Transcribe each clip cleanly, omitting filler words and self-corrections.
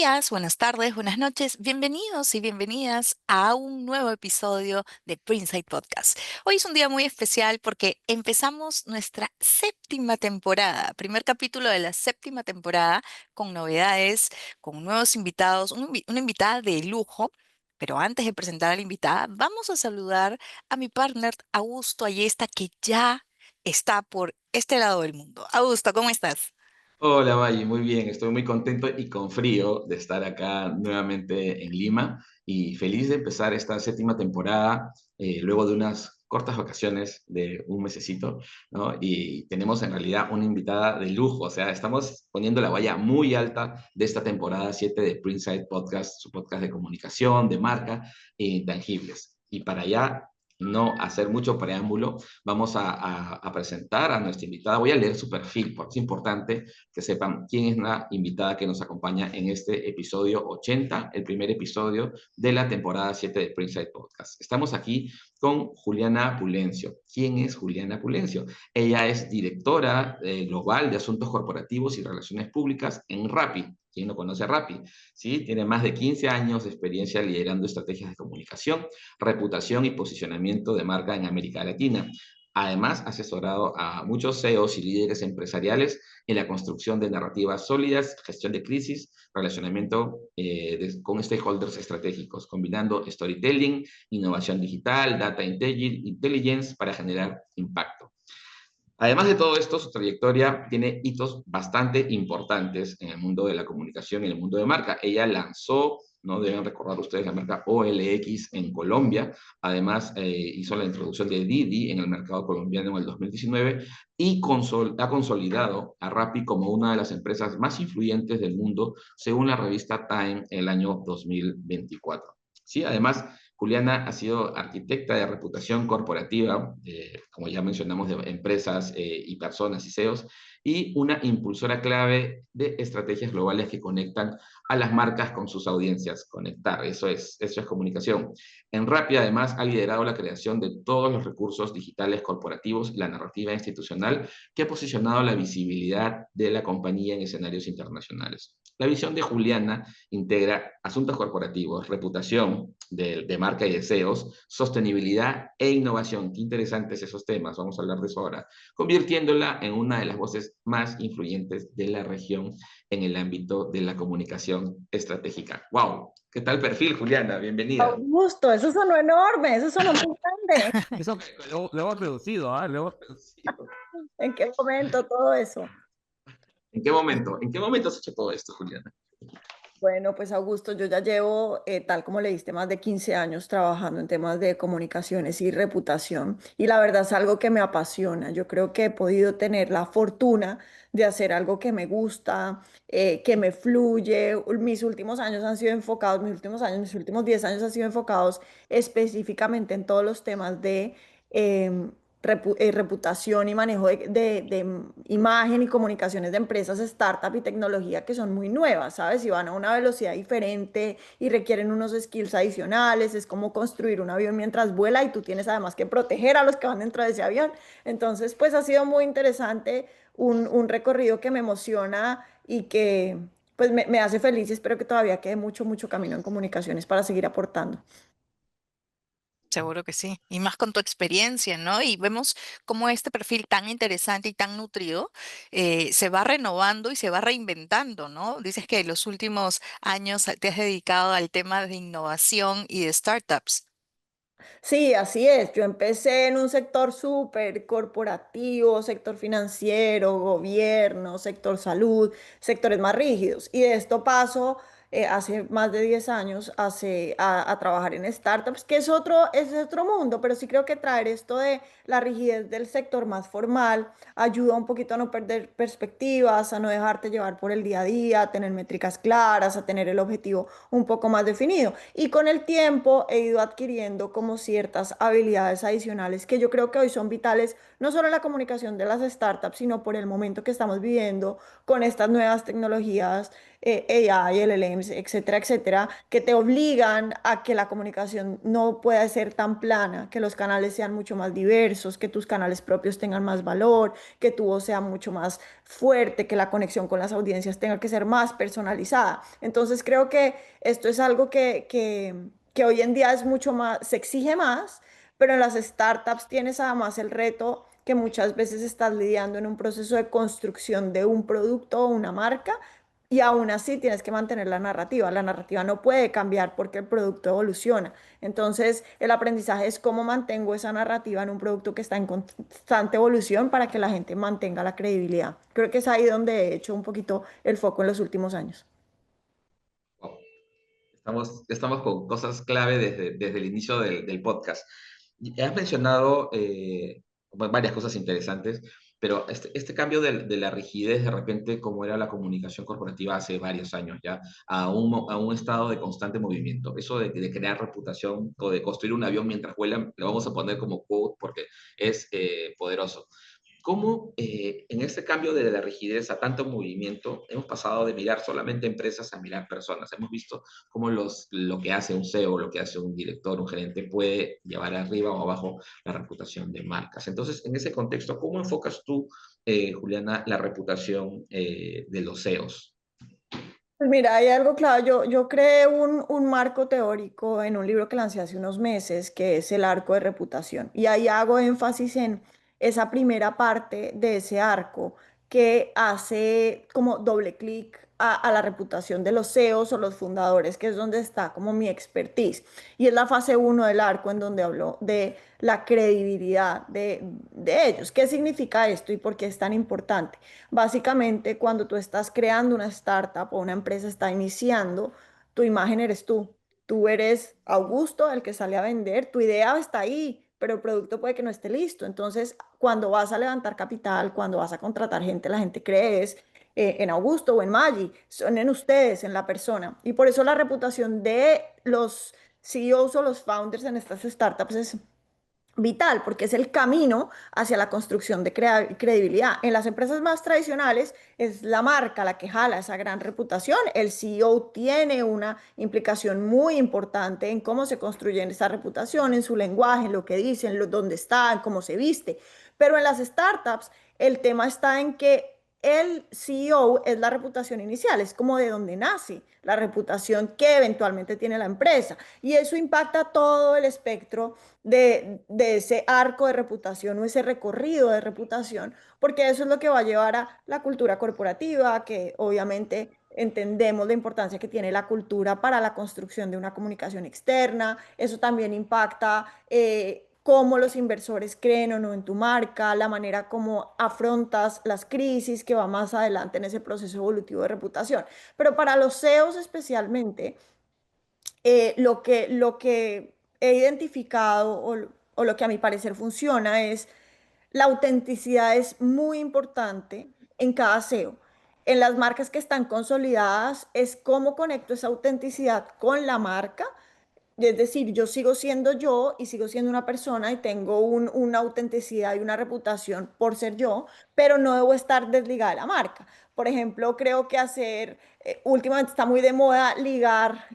días, buenas tardes, buenas noches. Bienvenidos y bienvenidas a un nuevo episodio de Princeside Podcast. Hoy es un día muy especial porque empezamos nuestra séptima temporada, primer capítulo de la séptima temporada, con novedades, con nuevos invitados, una invitada de lujo. Pero antes de presentar a la invitada, vamos a saludar a mi partner Augusto Ayesta, que ya está por este lado del mundo. Augusto, ¿cómo estás? Hola Maggie, muy bien, estoy muy contento y con frío de estar acá nuevamente en Lima y feliz de empezar esta séptima temporada luego de unas cortas vacaciones de un mesecito, ¿no? Y tenemos en realidad una invitada de lujo, o sea, estamos poniendo la valla muy alta de esta temporada 7 de Princeside Podcast, su podcast de comunicación, de marca e intangibles. Y para allá no hacer mucho preámbulo, vamos a presentar a nuestra invitada. Voy a leer su perfil, porque es importante que sepan quién es la invitada que nos acompaña en este episodio 80, el primer episodio de la temporada 7 de Princeside Podcast. Estamos aquí con Juliana Pulencio. ¿Quién es Juliana Pulencio? Ella es directora global de Asuntos Corporativos y Relaciones Públicas en Rappi. ¿Quién no conoce a Rappi? ¿Sí? Tiene más de 15 años de experiencia liderando estrategias de comunicación, reputación y posicionamiento de marca en América Latina. Además, ha asesorado a muchos CEOs y líderes empresariales en la construcción de narrativas sólidas, gestión de crisis, relacionamiento con stakeholders estratégicos, combinando storytelling, innovación digital, data intelligence para generar impacto. Además de todo esto, su trayectoria tiene hitos bastante importantes en el mundo de la comunicación y en el mundo de marca. Ella lanzó, no deben recordar ustedes, la marca OLX en Colombia. Además, hizo la introducción de Didi en el mercado colombiano en el 2019 y ha consolidado a Rappi como una de las empresas más influyentes del mundo, según la revista Time el año 2024. Sí, además, Juliana ha sido arquitecta de reputación corporativa, como ya mencionamos, de empresas y personas y CEOs, y una impulsora clave de estrategias globales que conectan a las marcas con sus audiencias. Conectar, eso es comunicación. En Rappi, además, ha liderado la creación de todos los recursos digitales corporativos y la narrativa institucional que ha posicionado la visibilidad de la compañía en escenarios internacionales. La visión de Juliana integra asuntos corporativos, reputación de marca y deseos, sostenibilidad e innovación. Qué interesantes esos temas, vamos a hablar de eso ahora, convirtiéndola en una de las voces más influyentes de la región en el ámbito de la comunicación estratégica. ¡Wow! ¿Qué tal perfil, Juliana? Bienvenida. Augusto, eso sonó enorme, eso sonó muy grande. Eso lo hemos reducido, ¿ah? ¿En qué momento todo eso? ¿En qué momento? ¿En qué momento has hecho todo esto, Juliana? Bueno, pues Augusto, yo ya llevo, tal como le diste, más de 15 años trabajando en temas de comunicaciones y reputación. Y la verdad es algo que me apasiona. Yo creo que he podido tener la fortuna de hacer algo que me gusta, que me fluye. Mis últimos años han sido enfocados, mis últimos 10 años han sido enfocados específicamente en todos los temas de em, reputación y manejo de imagen y comunicaciones de empresas, startup y tecnología que son muy nuevas, ¿sabes? Y van a una velocidad diferente y requieren unos skills adicionales. Es como construir un avión mientras vuela y tú tienes además que proteger a los que van dentro de ese avión. Entonces, pues ha sido muy interesante, un recorrido que me emociona y que pues me hace feliz y espero que todavía quede mucho, mucho camino en comunicaciones para seguir aportando. Seguro que sí, y más con tu experiencia, ¿no? Y vemos cómo este perfil tan interesante y tan nutrido se va renovando y se va reinventando, ¿no? Dices que en los últimos años te has dedicado al tema de innovación y de startups. Sí, así es. Yo empecé en un sector súper corporativo, sector financiero, gobierno, sector salud, sectores más rígidos. Y de esto paso hace más de 10 años a trabajar en startups, que es otro mundo, pero sí creo que traer esto de la rigidez del sector más formal ayuda un poquito a no perder perspectivas, a no dejarte llevar por el día a día, a tener métricas claras, a tener el objetivo un poco más definido. Y con el tiempo he ido adquiriendo como ciertas habilidades adicionales que yo creo que hoy son vitales, no solo en la comunicación de las startups, sino por el momento que estamos viviendo con estas nuevas tecnologías AI, LLMs, etcétera, etcétera, que te obligan a que la comunicación no pueda ser tan plana, que los canales sean mucho más diversos, que tus canales propios tengan más valor, que tu voz sea mucho más fuerte, que la conexión con las audiencias tenga que ser más personalizada. Entonces creo que esto es algo que hoy en día es mucho más, se exige más, pero en las startups tienes además el reto que muchas veces estás lidiando en un proceso de construcción de un producto o una marca y aún así tienes que mantener la narrativa. La narrativa no puede cambiar porque el producto evoluciona. Entonces, el aprendizaje es cómo mantengo esa narrativa en un producto que está en constante evolución para que la gente mantenga la credibilidad. Creo que es ahí donde he hecho un poquito el foco en los últimos años. Wow. Estamos con cosas clave desde el inicio del podcast. Y has mencionado varias cosas interesantes, pero este cambio de la rigidez de repente, como era la comunicación corporativa hace varios años ya, a un estado de constante movimiento. Eso de crear reputación o de construir un avión mientras vuelan, lo vamos a poner como quote porque es poderoso. ¿Cómo en este cambio de la rigidez a tanto movimiento hemos pasado de mirar solamente empresas a mirar personas? Hemos visto cómo lo que hace un CEO, lo que hace un director, un gerente puede llevar arriba o abajo la reputación de marcas. Entonces, en ese contexto, ¿cómo enfocas tú, Juliana, la reputación de los CEOs? Pues mira, hay algo claro. Yo creé un marco teórico en un libro que lancé hace unos meses, que es el arco de reputación. Y ahí hago énfasis en esa primera parte de ese arco que hace como doble clic a la reputación de los CEOs o los fundadores, que es donde está como mi expertise. Y es la fase uno del arco en donde hablo de la credibilidad de ellos. ¿Qué significa esto y por qué es tan importante? Básicamente, cuando tú estás creando una startup o una empresa está iniciando, tu imagen eres tú. Tú eres Augusto, el que sale a vender, tu idea está ahí, pero el producto puede que no esté listo. Entonces, cuando vas a levantar capital, cuando vas a contratar gente, la gente cree es en Augusto o en Maggi, son en ustedes, en la persona. Y por eso la reputación de los CEOs o los founders en estas startups es vital, porque es el camino hacia la construcción de credibilidad. En las empresas más tradicionales es la marca la que jala esa gran reputación. El CEO tiene una implicación muy importante en cómo se construye esa reputación, en su lenguaje, en lo que dice, dónde está, en cómo se viste. Pero en las startups el tema está en que el CEO es la reputación inicial, es como de donde nace la reputación que eventualmente tiene la empresa. Y eso impacta todo el espectro de ese arco de reputación o ese recorrido de reputación, porque eso es lo que va a llevar a la cultura corporativa, que obviamente entendemos la importancia que tiene la cultura para la construcción de una comunicación externa. Eso también impacta cómo los inversores creen o no en tu marca, la manera como afrontas las crisis que va más adelante en ese proceso evolutivo de reputación. Pero para los CEOs especialmente, lo que he identificado o lo que a mi parecer funciona es la autenticidad es muy importante en cada SEO. En las marcas que están consolidadas es cómo conecto esa autenticidad con la marca. Es decir, yo sigo siendo yo y sigo siendo una persona y tengo una autenticidad y una reputación por ser yo, pero no debo estar desligada de la marca. Por ejemplo, creo que últimamente está muy de moda ligar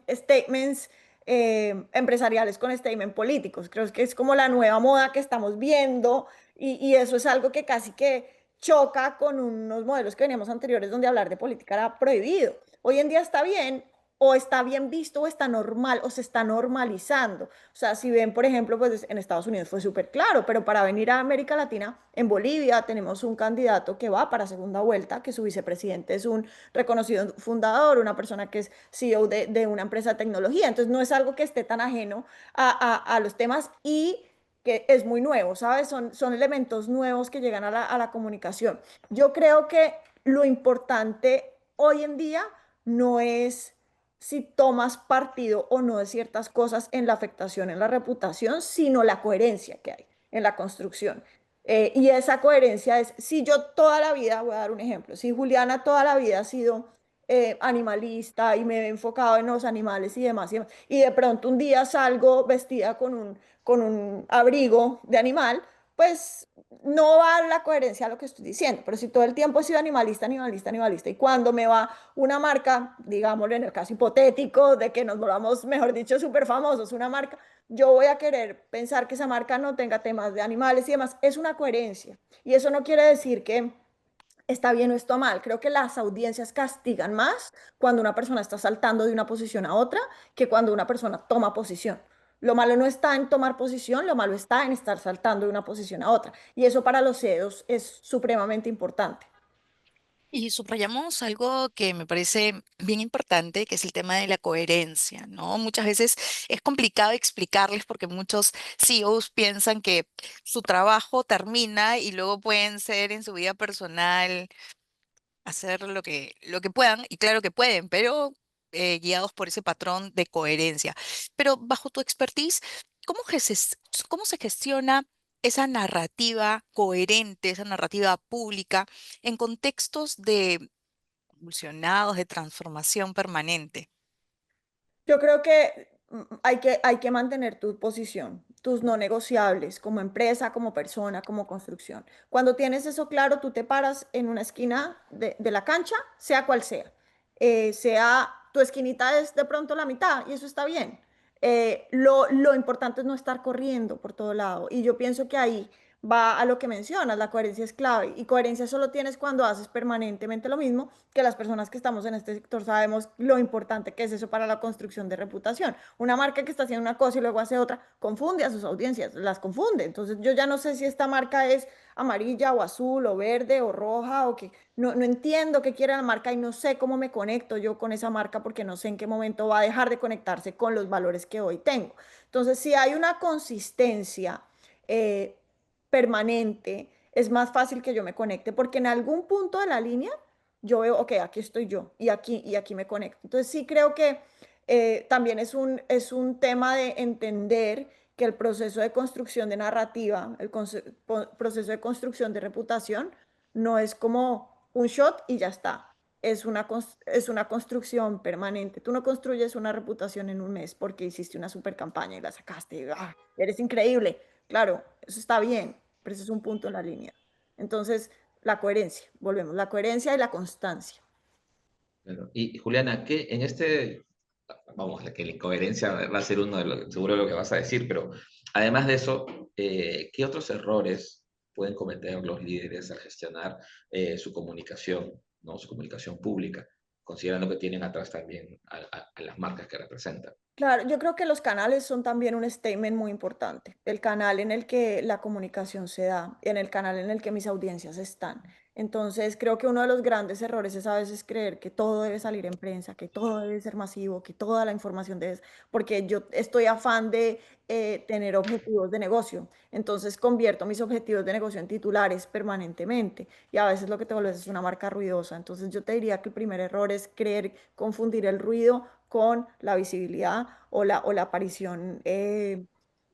statements empresariales con statements políticos. Creo que es como la nueva moda que estamos viendo y eso es algo que casi que choca con unos modelos que veníamos anteriores donde hablar de política era prohibido. Hoy en día está bien o está bien visto o está normal o se está normalizando. O sea, si ven, por ejemplo, pues en Estados Unidos fue súper claro, pero para venir a América Latina, en Bolivia tenemos un candidato que va para segunda vuelta, que su vicepresidente es un reconocido fundador, una persona que es CEO de una empresa de tecnología. Entonces, no es algo que esté tan ajeno a los temas y que es muy nuevo, ¿sabes? Son elementos nuevos que llegan a la comunicación. Yo creo que lo importante hoy en día no es si tomas partido o no de ciertas cosas en la afectación en la reputación, sino la coherencia que hay en la construcción. Y esa coherencia es, si yo toda la vida, voy a dar un ejemplo, si Juliana toda la vida ha sido animalista y me he enfocado en los animales y de pronto un día salgo vestida con un abrigo de animal, pues no va la coherencia a lo que estoy diciendo. Pero si todo el tiempo he sido animalista, animalista, animalista, y cuando me va una marca, digámoslo en el caso hipotético de que nos volvamos, mejor dicho, súper famosos, una marca, yo voy a querer pensar que esa marca no tenga temas de animales y demás. Es una coherencia. Y eso no quiere decir que está bien o está mal. Creo que las audiencias castigan más cuando una persona está saltando de una posición a otra que cuando una persona toma posición. Lo malo no está en tomar posición, lo malo está en estar saltando de una posición a otra. Y eso para los CEOs es supremamente importante. Y subrayamos algo que me parece bien importante, que es el tema de la coherencia, ¿no? Muchas veces es complicado explicarles porque muchos CEOs piensan que su trabajo termina y luego pueden ser en su vida personal hacer lo que puedan, y claro que pueden, pero guiados por ese patrón de coherencia. Pero bajo tu expertise, ¿cómo se gestiona esa narrativa coherente, esa narrativa pública en contextos de convulsionados, de transformación permanente? Yo creo que hay que mantener tu posición, tus no negociables como empresa, como persona, como construcción. Cuando tienes eso claro, tú te paras en una esquina de la cancha, sea cual sea. Sea tu esquinita es de pronto la mitad y eso está bien. Lo importante es no estar corriendo por todo lado. Y yo pienso que ahí va a lo que mencionas, la coherencia es clave. Y coherencia solo tienes cuando haces permanentemente lo mismo, que las personas que estamos en este sector sabemos lo importante que es eso para la construcción de reputación. Una marca que está haciendo una cosa y luego hace otra, confunde a sus audiencias, las confunde. Entonces yo ya no sé si esta marca es amarilla o azul o verde o roja o que no entiendo qué quiere la marca y no sé cómo me conecto yo con esa marca porque no sé en qué momento va a dejar de conectarse con los valores que hoy tengo. Entonces, si hay una consistencia eh, permanente, es más fácil que yo me conecte porque en algún punto de la línea yo veo, ok, aquí estoy yo y aquí me conecto. Entonces sí creo que también es un tema de entender que el proceso de construcción de narrativa, proceso de construcción de reputación, no es como un shot y ya está. Es una construcción permanente. Tú no construyes una reputación en un mes porque hiciste una super campaña y la sacaste. Eres increíble. Claro, eso está bien, pero eso es un punto en la línea. Entonces, la coherencia, volvemos, la coherencia y la constancia. Claro. Y Juliana, ¿qué en vamos, que la incoherencia va a ser uno de los, seguro de lo que vas a decir, pero además de eso, ¿qué otros errores pueden cometer los líderes al gestionar su comunicación, ¿no? Su comunicación pública, considerando que tienen atrás también a las marcas que representan? Claro, yo creo que los canales son también un statement muy importante. El canal en el que la comunicación se da, en el canal en el que mis audiencias están. Entonces, creo que uno de los grandes errores es a veces creer que todo debe salir en prensa, que todo debe ser masivo, que toda la información debe, porque yo estoy afán de tener objetivos de negocio. Entonces, convierto mis objetivos de negocio en titulares permanentemente y a veces lo que te vuelves es una marca ruidosa. Entonces, yo te diría que el primer error es creer confundir el ruido con la visibilidad o la aparición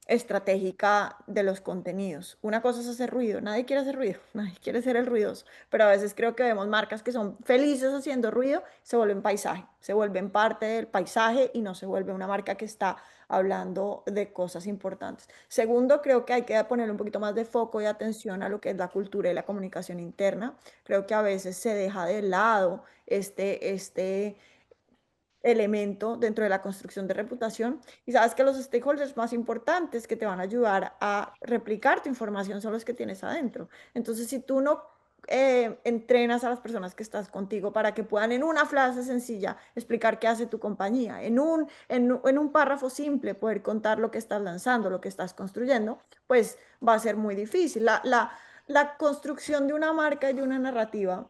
estratégica de los contenidos. Una cosa es hacer ruido, nadie quiere hacer ruido, nadie quiere ser el ruidoso, pero a veces creo que vemos marcas que son felices haciendo ruido, se vuelven paisaje, se vuelven parte del paisaje y no se vuelve una marca que está hablando de cosas importantes. Segundo, creo que hay que poner un poquito más de foco y atención a lo que es la cultura y la comunicación interna. Creo que a veces se deja de lado este elemento dentro de la construcción de reputación y sabes que los stakeholders más importantes que te van a ayudar a replicar tu información son los que tienes adentro. Entonces, si tú no entrenas a las personas que estás contigo para que puedan en una frase sencilla explicar qué hace tu compañía, en un párrafo simple poder contar lo que estás lanzando, lo que estás construyendo, pues va a ser muy difícil. La construcción de una marca y de una narrativa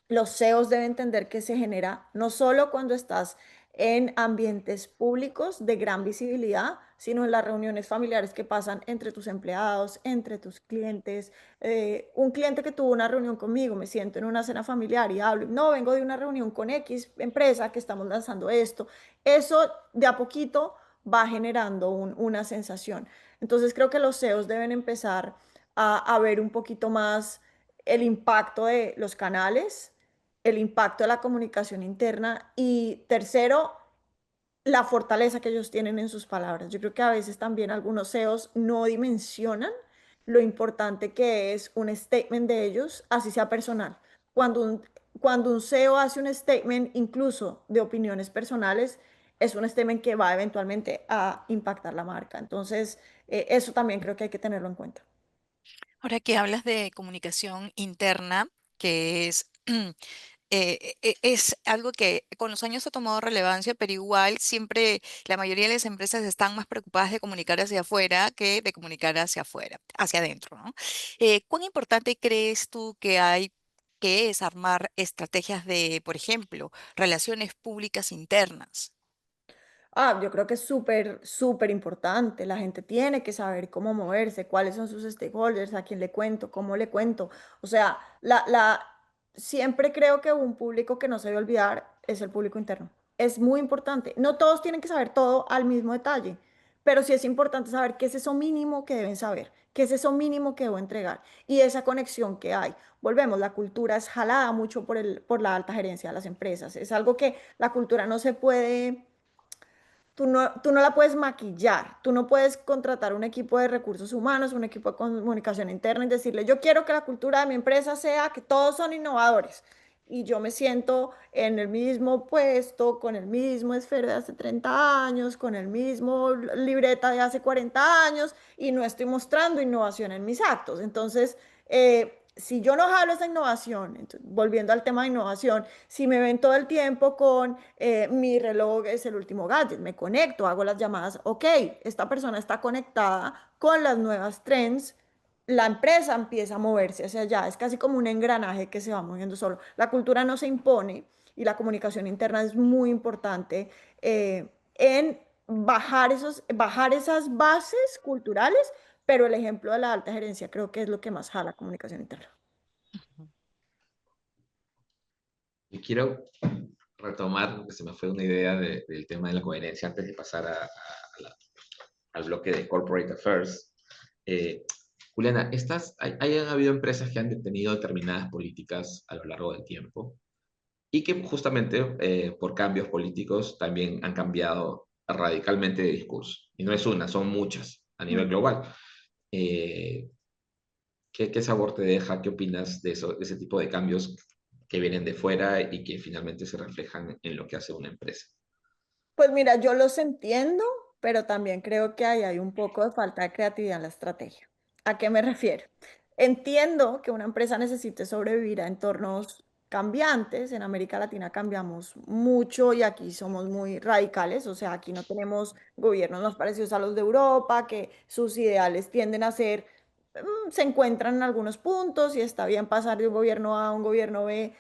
los CEOs deben entender que se genera no solo cuando estás en ambientes públicos de gran visibilidad, sino en las reuniones familiares que pasan entre tus empleados, entre tus clientes. Un cliente que tuvo una reunión conmigo, me siento en una cena familiar y hablo, no, vengo de una reunión con X empresa que estamos lanzando esto. Eso de a poquito va generando una sensación. Entonces creo que los CEOs deben empezar a ver un poquito más el impacto de los canales, el impacto de la comunicación interna y tercero, la fortaleza que ellos tienen en sus palabras. Yo creo que a veces también algunos CEOs no dimensionan lo importante que es un statement de ellos, así sea personal. Cuando un, cuando un CEO hace un statement incluso de opiniones personales, es un statement que va eventualmente a impactar la marca. Entonces, eso también creo que hay que tenerlo en cuenta. Ahora que hablas de comunicación interna, que es, es algo que con los años ha tomado relevancia, pero igual siempre la mayoría de las empresas están más preocupadas de comunicar hacia afuera que de comunicar hacia afuera, hacia adentro, ¿no? ¿Cuán importante crees tú que es armar estrategias de, por ejemplo, relaciones públicas internas? Ah, yo creo que es súper, súper importante. La gente tiene que saber cómo moverse, cuáles son sus stakeholders, a quién le cuento, cómo le cuento. O sea, siempre creo que un público que no se debe olvidar es el público interno. Es muy importante. No todos tienen que saber todo al mismo detalle, pero sí es importante saber qué es eso mínimo que deben saber, qué es eso mínimo que debo entregar y esa conexión que hay. Volvemos, la cultura es jalada mucho por la alta gerencia de las empresas. Es algo que la cultura no se puede tú no la puedes maquillar, tú no puedes contratar un equipo de recursos humanos, un equipo de comunicación interna y decirle, yo quiero que la cultura de mi empresa sea que todos son innovadores. Y yo me siento en el mismo puesto, con el mismo esfero de hace 30 años, con el mismo libreta de hace 40 años y no estoy mostrando innovación en mis actos. Entonces, si yo no hablo esa innovación, volviendo al tema de innovación, si me ven todo el tiempo con mi reloj es el último gadget, me conecto, hago las llamadas, ok, esta persona está conectada con las nuevas trends, la empresa empieza a moverse hacia allá, es casi como un engranaje que se va moviendo solo. La cultura no se impone y la comunicación interna es muy importante en bajar esas bases culturales, pero el ejemplo de la alta gerencia creo que es lo que más jala comunicación interna. Y quiero retomar, porque se me fue una idea del tema de la coherencia antes de pasar al bloque de Corporate Affairs. Eh, Juliana, hayan habido empresas que han tenido determinadas políticas a lo largo del tiempo y que justamente por cambios políticos también han cambiado radicalmente de discurso. Y no es una, son muchas a nivel global. Eh, ¿Qué sabor te deja? ¿Qué opinas de eso, de ese tipo de cambios que vienen de fuera y que finalmente se reflejan en lo que hace una empresa? Pues mira, yo los entiendo, pero también creo que ahí hay un poco de falta de creatividad en la estrategia. ¿A qué me refiero? Entiendo que una empresa necesite sobrevivir a entornos cambiantes. En América Latina cambiamos mucho y aquí somos muy radicales, o sea, aquí no tenemos gobiernos más parecidos a los de Europa, que sus ideales tienden a ser, se encuentran en algunos puntos y está bien pasar de un gobierno A a un gobierno B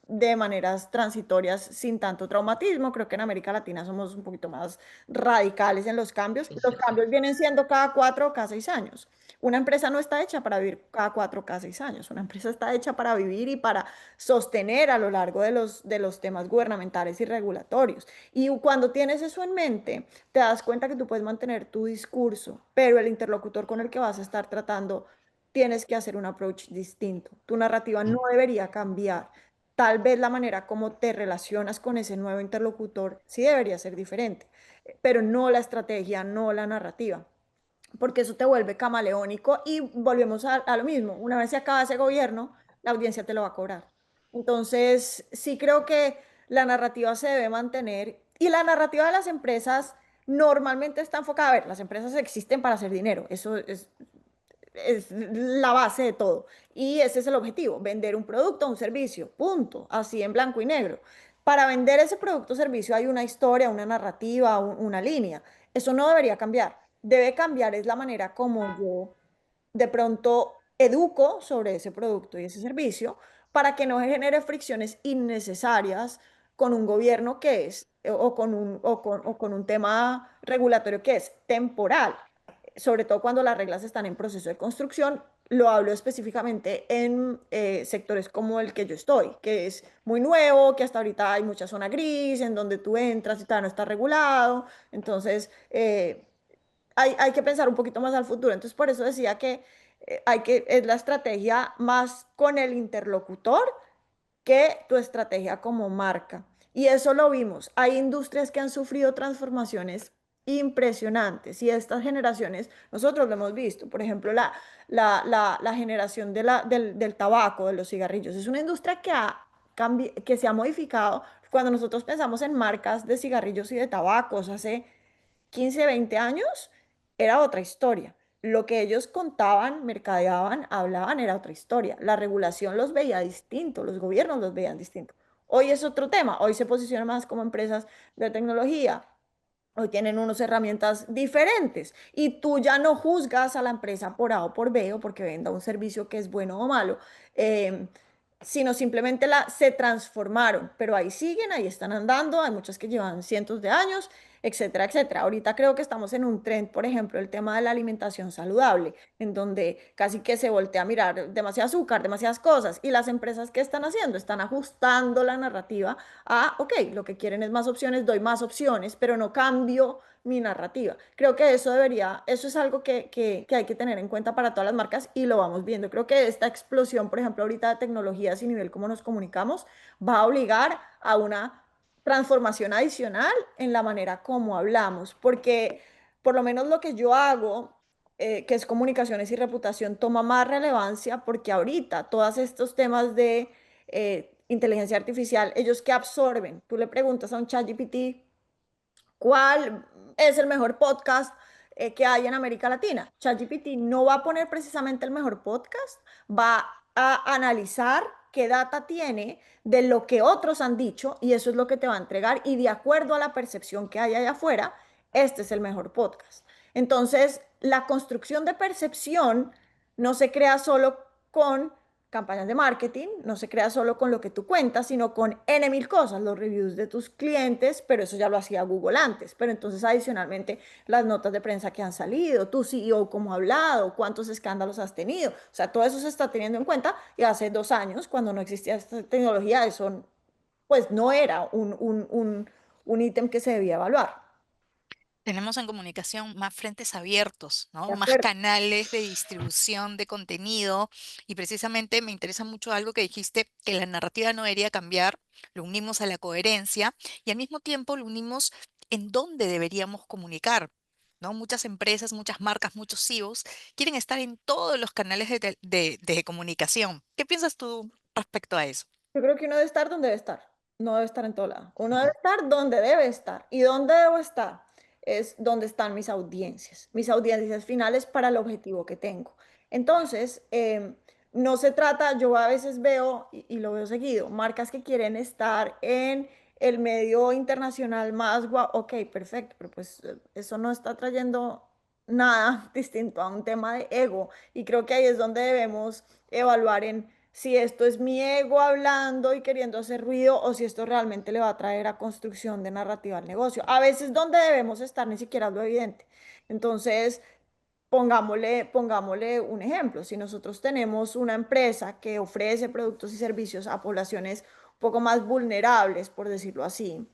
de maneras transitorias sin tanto traumatismo. Creo que en América Latina somos un poquito más radicales en los cambios. Los cambios vienen siendo cada 4 o cada 6 años. Una empresa no está hecha para vivir cada 4 o cada 6 años. Una empresa está hecha para vivir y para sostener a lo largo de los temas gubernamentales y regulatorios. Y cuando tienes eso en mente, te das cuenta que tú puedes mantener tu discurso, pero el interlocutor con el que vas a estar tratando, tienes que hacer un approach distinto. Tu narrativa no debería cambiar. Tal vez la manera como te relacionas con ese nuevo interlocutor sí debería ser diferente, pero no la estrategia, no la narrativa, porque eso te vuelve camaleónico y volvemos a lo mismo. Una vez se acaba ese gobierno, la audiencia te lo va a cobrar. Entonces, sí creo que la narrativa se debe mantener y la narrativa de las empresas normalmente está enfocada, a ver, las empresas existen para hacer dinero, eso es la base de todo. Y ese es el objetivo, vender un producto o un servicio, punto, así en blanco y negro. Para vender ese producto o servicio hay una historia, una narrativa, una línea. Eso no debería cambiar. Debe cambiar es la manera como yo de pronto educo sobre ese producto y ese servicio para que no genere fricciones innecesarias con un gobierno que es, o con un tema regulatorio que es temporal, sobre todo cuando las reglas están en proceso de construcción. Lo hablo específicamente en sectores como el que yo estoy, que es muy nuevo, que hasta ahorita hay mucha zona gris, en donde tú entras y todavía no está regulado. Entonces, hay que pensar un poquito más al futuro. Entonces, por eso decía que es la estrategia más con el interlocutor que tu estrategia como marca. Y eso lo vimos. Hay industrias que han sufrido transformaciones impresionantes. Y estas generaciones, nosotros lo hemos visto, por ejemplo, la generación del tabaco, de los cigarrillos, es una industria que se ha modificado. Cuando nosotros pensamos en marcas de cigarrillos y de tabacos hace 15, 20 años, era otra historia. Lo que ellos contaban, mercadeaban, hablaban, era otra historia. La regulación los veía distinto, los gobiernos los veían distinto. Hoy es otro tema, hoy se posicionan más como empresas de tecnología, hoy tienen unas herramientas diferentes y tú ya no juzgas a la empresa por A o por B o porque venda un servicio que es bueno o malo, eh, sino simplemente se transformaron, pero ahí siguen, ahí están andando, hay muchas que llevan cientos de años, etcétera, etcétera. Ahorita creo que estamos en un trend, por ejemplo, el tema de la alimentación saludable, en donde casi que se voltea a mirar demasiado azúcar, demasiadas cosas, y las empresas, ¿qué están haciendo? Están ajustando la narrativa ok, lo que quieren es más opciones, doy más opciones, pero no cambio mi narrativa. Creo que eso es algo que hay que tener en cuenta para todas las marcas y lo vamos viendo. Creo que esta explosión, por ejemplo, ahorita de tecnologías y nivel cómo nos comunicamos, va a obligar a una transformación adicional en la manera como hablamos, porque por lo menos lo que yo hago, que es comunicaciones y reputación, toma más relevancia porque ahorita todos estos temas de inteligencia artificial, ellos que absorben, tú le preguntas a un ChatGPT cuál es el mejor podcast que hay en América Latina. ChatGPT no va a poner precisamente el mejor podcast, va a analizar qué data tiene de lo que otros han dicho y eso es lo que te va a entregar y de acuerdo a la percepción que hay allá afuera, este es el mejor podcast. Entonces, la construcción de percepción no se crea solo con campañas de marketing, no se crea solo con lo que tú cuentas, sino con N mil cosas, los reviews de tus clientes, pero eso ya lo hacía Google antes, pero entonces adicionalmente las notas de prensa que han salido, tu CEO cómo ha hablado, cuántos escándalos has tenido, o sea, todo eso se está teniendo en cuenta y hace 2 años, cuando no existía esta tecnología, eso pues no era un ítem que se debía evaluar. Tenemos en comunicación más frentes abiertos, ¿no? De Más acuerdo. canales de distribución de contenido y precisamente me interesa mucho algo que dijiste, que la narrativa no debería cambiar, lo unimos a la coherencia y al mismo tiempo lo unimos en dónde deberíamos comunicar, ¿no? Muchas empresas, muchas marcas, muchos CEOs quieren estar en todos los canales de comunicación. ¿Qué piensas tú respecto a eso? Yo creo que uno debe estar donde debe estar, no debe estar en todo lado. Uno debe estar donde debe estar. ¿Y dónde debo estar? Es donde están mis audiencias finales para el objetivo que tengo. Entonces, no se trata, yo a veces veo, y lo veo seguido, marcas que quieren estar en el medio internacional más guau, ok, perfecto, pero pues eso no está trayendo nada distinto a un tema de ego. Y creo que ahí es donde debemos evaluar en si esto es mi ego hablando y queriendo hacer ruido o si esto realmente le va a traer a construcción de narrativa al negocio. A veces donde debemos estar ni siquiera es lo evidente. Entonces, pongámosle un ejemplo. Si nosotros tenemos una empresa que ofrece productos y servicios a poblaciones un poco más vulnerables, por decirlo así,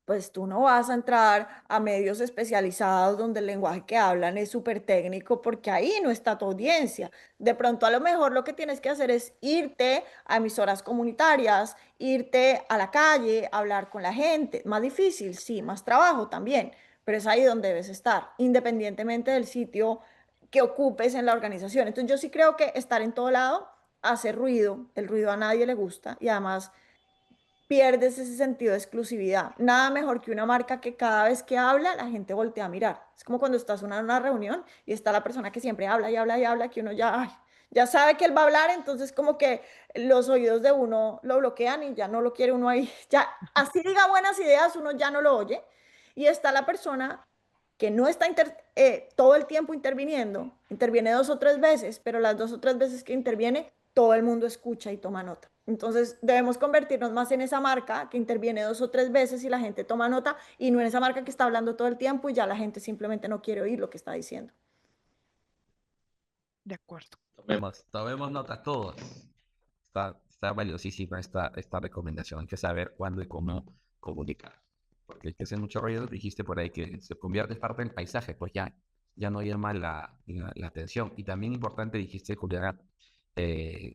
pues tú no vas a entrar a medios especializados donde el lenguaje que hablan es súper técnico porque ahí no está tu audiencia. De pronto a lo mejor lo que tienes que hacer es irte a emisoras comunitarias, irte a la calle, hablar con la gente. Más difícil, sí, más trabajo también, pero es ahí donde debes estar, independientemente del sitio que ocupes en la organización. Entonces yo sí creo que estar en todo lado hace ruido, el ruido a nadie le gusta y además pierdes ese sentido de exclusividad. Nada mejor que una marca que cada vez que habla, la gente voltea a mirar. Es como cuando estás en una reunión y está la persona que siempre habla y habla y habla, que uno ya, ay, ya sabe que él va a hablar, entonces como que los oídos de uno lo bloquean y ya no lo quiere uno ahí. Ya, así diga buenas ideas, uno ya no lo oye. Y está la persona que no está todo el tiempo interviniendo, interviene 2 o 3 veces, pero las 2 o 3 veces que interviene, todo el mundo escucha y toma nota. Entonces debemos convertirnos más en esa marca que interviene 2 o 3 veces y la gente toma nota y no en esa marca que está hablando todo el tiempo y ya la gente simplemente no quiere oír lo que está diciendo. De acuerdo. Tomemos nota todos. Está valiosísima esta recomendación. Hay que saber cuándo y cómo comunicar. Porque hay que hacer mucho ruido. Dijiste por ahí que se convierte en parte del paisaje, pues ya no llama la atención. Y también importante, dijiste, Juliana,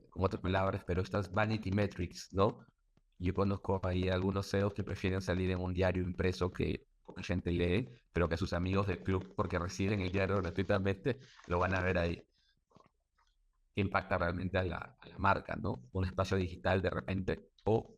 con otras palabras, pero estas vanity metrics, ¿no? Yo conozco ahí algunos CEOs que prefieren salir en un diario impreso que poca gente lee, pero que sus amigos del club, porque reciben el diario gratuitamente, lo van a ver ahí. Que impacta realmente a la marca, ¿no? Un espacio digital de repente, o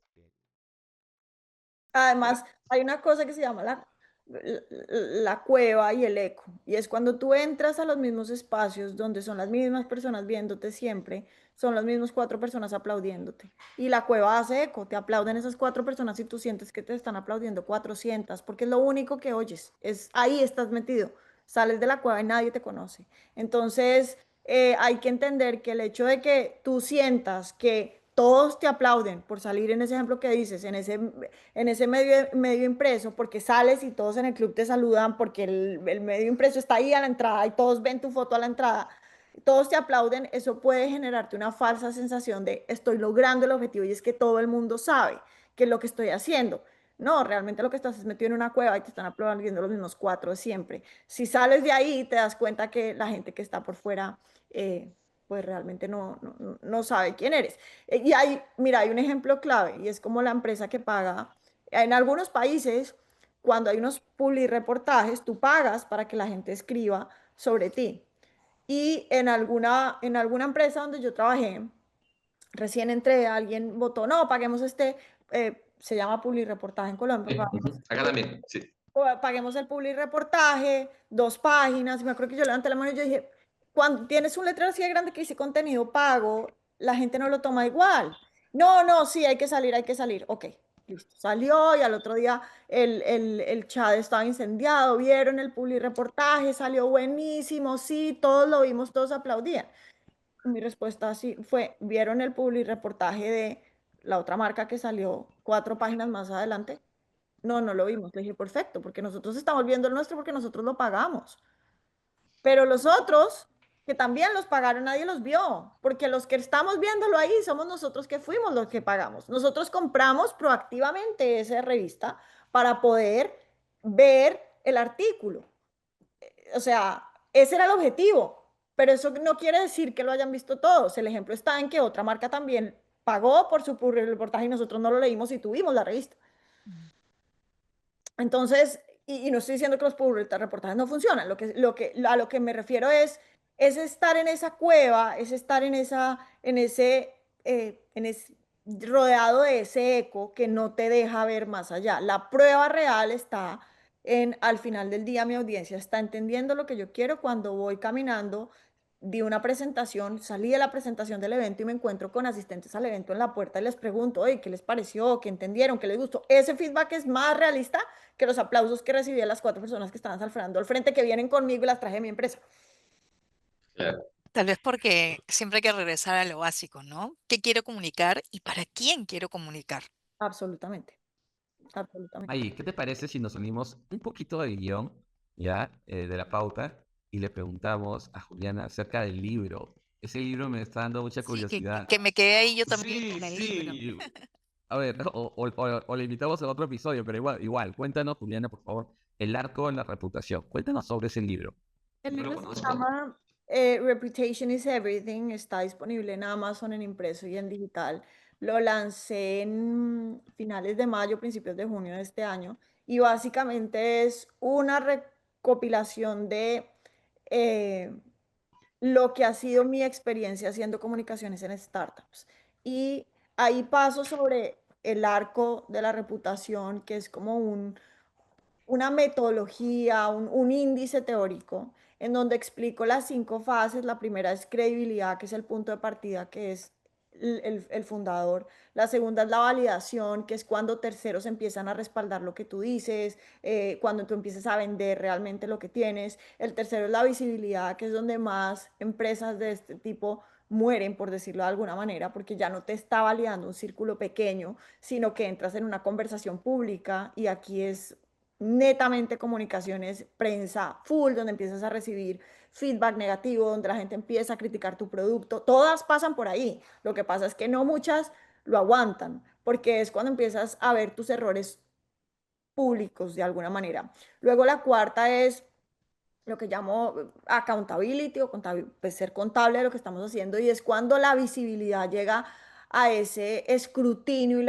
Además, hay una cosa que se llama la cueva y el eco, y es cuando tú entras a los mismos espacios donde son las mismas personas viéndote siempre, son las mismas cuatro personas aplaudiéndote. Y la cueva hace eco, te aplauden esas cuatro personas y tú sientes que te están aplaudiendo 400, porque es lo único que oyes, es ahí estás metido, sales de la cueva y nadie te conoce. Entonces, hay que entender que el hecho de que tú sientas que todos te aplauden por salir en ese ejemplo que dices, en ese medio impreso, porque sales y todos en el club te saludan, porque el medio impreso está ahí a la entrada y todos ven tu foto a la entrada, todos te aplauden, eso puede generarte una falsa sensación de estoy logrando el objetivo y es que todo el mundo sabe que es lo que estoy haciendo. No, realmente lo que estás es metido en una cueva y te están aplaudiendo los mismos cuatro de siempre. Si sales de ahí, te das cuenta que la gente que está por fuera, pues realmente no sabe quién eres. Y mira, hay un ejemplo clave y es como la empresa que paga. En algunos países, cuando hay unos publireportajes, tú pagas para que la gente escriba sobre ti. Y en alguna empresa donde yo trabajé, recién entré, alguien votó, no, paguemos se llama publireportaje en Colombia, Sí, ujú. Acá también, sí. paguemos el publireportaje, 2 páginas, y me acuerdo que yo levanté la mano y yo dije, cuando tienes un letrero así de grande que dice contenido pago, la gente no lo toma igual. No, no, sí, hay que salir. Ok, listo. Salió y al otro día el chat estaba incendiado, vieron el publireportaje, salió buenísimo, sí, todos lo vimos, todos aplaudían. Mi respuesta así fue, ¿vieron el publireportaje de la otra marca que salió 4 páginas más adelante? No, no lo vimos. Le dije, perfecto, porque nosotros estamos viendo el nuestro porque nosotros lo pagamos. Pero los otros, que también los pagaron, nadie los vio, porque los que estamos viéndolo ahí somos nosotros que fuimos los que pagamos. Nosotros compramos proactivamente esa revista para poder ver el artículo. O sea, ese era el objetivo, pero eso no quiere decir que lo hayan visto todos. El ejemplo está en que otra marca también pagó por su reportaje y nosotros no lo leímos y tuvimos la revista. Entonces, y no estoy diciendo que los reportajes no funcionan, a lo que me refiero es estar en esa cueva, es estar en ese rodeado de ese eco que no te deja ver más allá. La prueba real está al final del día mi audiencia está entendiendo lo que yo quiero cuando voy caminando. Di una presentación, salí de la presentación del evento y me encuentro con asistentes al evento en la puerta y les pregunto, oye, ¿qué les pareció? ¿Qué entendieron? ¿Qué les gustó? Ese feedback es más realista que los aplausos que recibí de las 4 personas que estaban al frente, que vienen conmigo y las traje a mi empresa. Claro. Tal vez porque siempre hay que regresar a lo básico, ¿no? ¿Qué quiero comunicar y para quién quiero comunicar? Absolutamente, absolutamente. ahí, ¿qué te parece si nos unimos un poquito del guión, ya, de la pauta, y le preguntamos a Juliana acerca del libro? Ese libro me está dando mucha Sí, que, curiosidad. que me quedé ahí yo también Sí, con el libro. sí. A ver, o le invitamos a otro episodio, pero igual, cuéntanos, Juliana, por favor, El arco en la reputación. Cuéntanos sobre ese libro. El No lo libro se conozco. llama Reputation is Everything, está disponible en Amazon, en impreso y en digital. Lo lancé en finales de mayo, principios de junio de este año y básicamente es una recopilación de eh, lo que ha sido mi experiencia haciendo comunicaciones en startups. Y ahí paso sobre el arco de la reputación, que es como una metodología, un índice teórico, en donde explico las 5 fases. La primera es credibilidad, que es el punto de partida, que es el fundador. La segunda es la validación, que es cuando terceros empiezan a respaldar lo que tú dices, cuando tú empiezas a vender realmente lo que tienes. El tercero es la visibilidad, que es donde más empresas de este tipo mueren, por decirlo de alguna manera, porque ya no te está validando un círculo pequeño, sino que entras en una conversación pública y aquí es netamente comunicaciones, prensa full, donde empiezas a recibir feedback negativo, donde la gente empieza a criticar tu producto. Todas pasan por ahí. Lo que pasa es que no muchas lo aguantan, porque es cuando empiezas a ver tus errores públicos de alguna manera. Luego la cuarta es lo que llamo accountability o pues, ser contable de lo que estamos haciendo y es cuando la visibilidad llega a ese escrutinio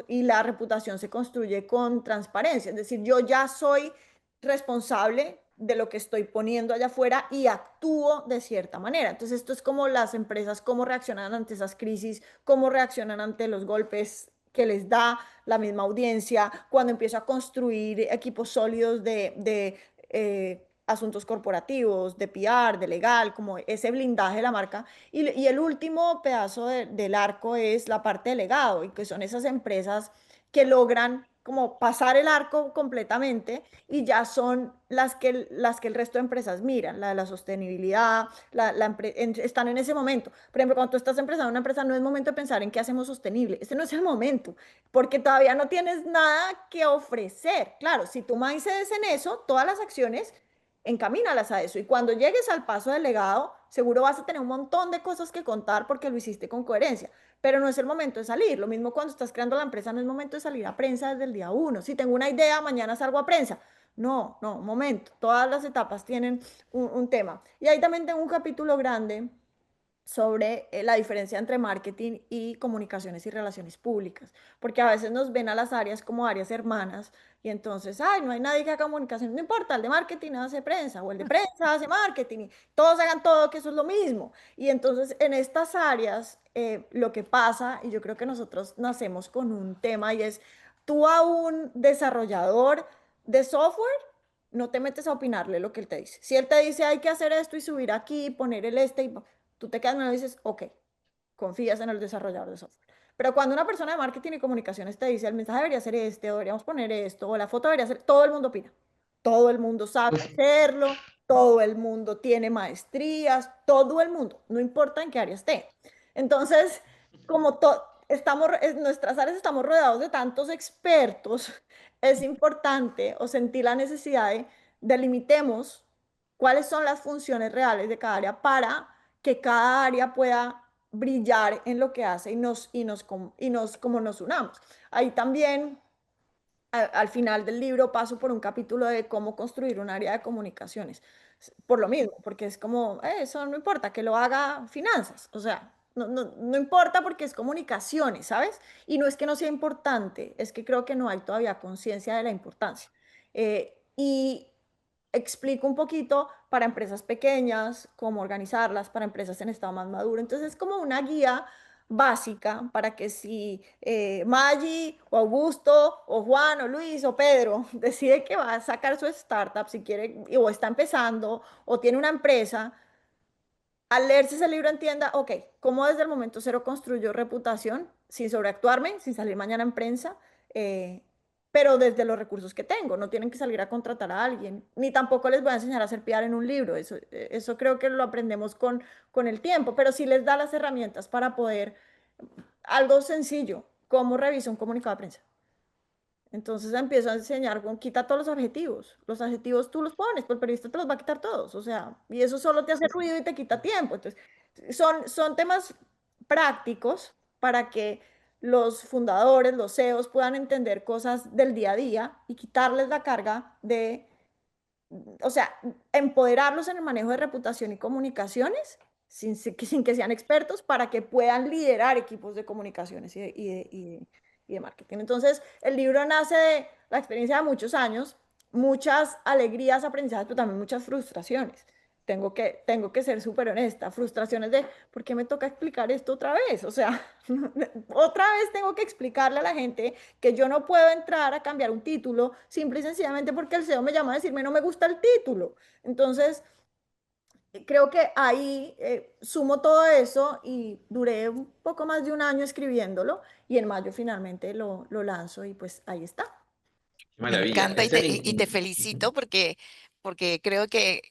y la reputación se construye con transparencia. Es decir, yo ya soy responsable de lo que estoy poniendo allá afuera y actúo de cierta manera. Entonces, esto es como las empresas, cómo reaccionan ante esas crisis, cómo reaccionan ante los golpes que les da la misma audiencia, cuando empiezo a construir equipos sólidos de asuntos corporativos, de PR, de legal, como ese blindaje de la marca. Y el último pedazo del arco es la parte de legado, y que son esas empresas que logran como pasar el arco completamente y ya son las que el resto de empresas miran, la de la sostenibilidad, están en ese momento. Por ejemplo, cuando tú estás empezando una empresa, no es momento de pensar en qué hacemos sostenible, este no es el momento, porque todavía no tienes nada que ofrecer. Claro, si tu mindset es en eso, todas las acciones encamínalas a eso. Y cuando llegues al paso del legado, seguro vas a tener un montón de cosas que contar porque lo hiciste con coherencia, pero no es el momento de salir. Lo mismo cuando estás creando la empresa, no es momento de salir a prensa desde el día uno. Si tengo una idea, mañana salgo a prensa. No, no, momento. Todas las etapas tienen un tema. Y ahí también tengo un capítulo grande sobre la diferencia entre marketing y comunicaciones y relaciones públicas, porque a veces nos ven a las áreas como áreas hermanas y entonces, ay, no hay nadie que haga comunicación, no importa, el de marketing hace prensa o el de prensa hace marketing y todos hagan todo, que eso es lo mismo. Y entonces en estas áreas lo que pasa, y yo creo que nosotros nacemos con un tema y es, tú a un desarrollador de software, no te metes a opinarle lo que él te dice. Si él te dice hay que hacer esto y subir aquí, poner el este y tú te quedas y dices, ok, confías en el desarrollador de software. Pero cuando una persona de marketing y comunicaciones te dice, el mensaje debería ser este, o deberíamos poner esto, o la foto debería ser, todo el mundo opina. Todo el mundo sabe hacerlo, todo el mundo tiene maestrías, todo el mundo, no importa en qué área esté. Entonces, como en nuestras áreas estamos rodeados de tantos expertos, es importante o sentir la necesidad de delimitemos cuáles son las funciones reales de cada área para que cada área pueda brillar en lo que hace como nos unamos. Ahí también, al final del libro, paso por un capítulo de cómo construir un área de comunicaciones. Por lo mismo, porque es como, eso no importa, que lo haga finanzas, o sea, no importa porque es comunicaciones, ¿sabes? Y no es que no sea importante, es que creo que no hay todavía conciencia de la importancia. Y explico un poquito para empresas pequeñas, cómo organizarlas, para empresas en estado más maduro. Entonces es como una guía básica para que si Maggi o Augusto o Juan o Luis o Pedro decide que va a sacar su startup, si quiere o está empezando o tiene una empresa, al leerse ese libro entienda, ok, cómo desde el momento cero construyo reputación sin sobreactuarme, sin salir mañana en prensa, eh, pero desde los recursos que tengo. No tienen que salir a contratar a alguien, ni tampoco les voy a enseñar a hacer PR en un libro. Eso creo que lo aprendemos con el tiempo, pero sí les da las herramientas para poder, algo sencillo, cómo reviso un comunicado de prensa. Entonces empiezo a enseñar con quita todos los adjetivos. Los adjetivos tú los pones, pero el periodista te los va a quitar todos. O sea, y eso solo te hace ruido y te quita tiempo. Entonces, son temas prácticos para que los fundadores, los CEOs puedan entender cosas del día a día y quitarles la carga de, o sea, empoderarlos en el manejo de reputación y comunicaciones sin que sean expertos para que puedan liderar equipos de comunicaciones y de marketing. Entonces, el libro nace de la experiencia de muchos años, muchas alegrías, aprendizajes, pero también muchas frustraciones. Tengo que ser súper honesta, frustraciones de, ¿por qué me toca explicar esto otra vez? O sea, otra vez tengo que explicarle a la gente que yo no puedo entrar a cambiar un título simple y sencillamente porque el CEO me llama a decirme no me gusta el título. Entonces, creo que ahí sumo todo eso y duré un poco más de un año escribiéndolo y en mayo finalmente lo lanzo y pues ahí está. Me Maravilla. encanta y te felicito porque creo que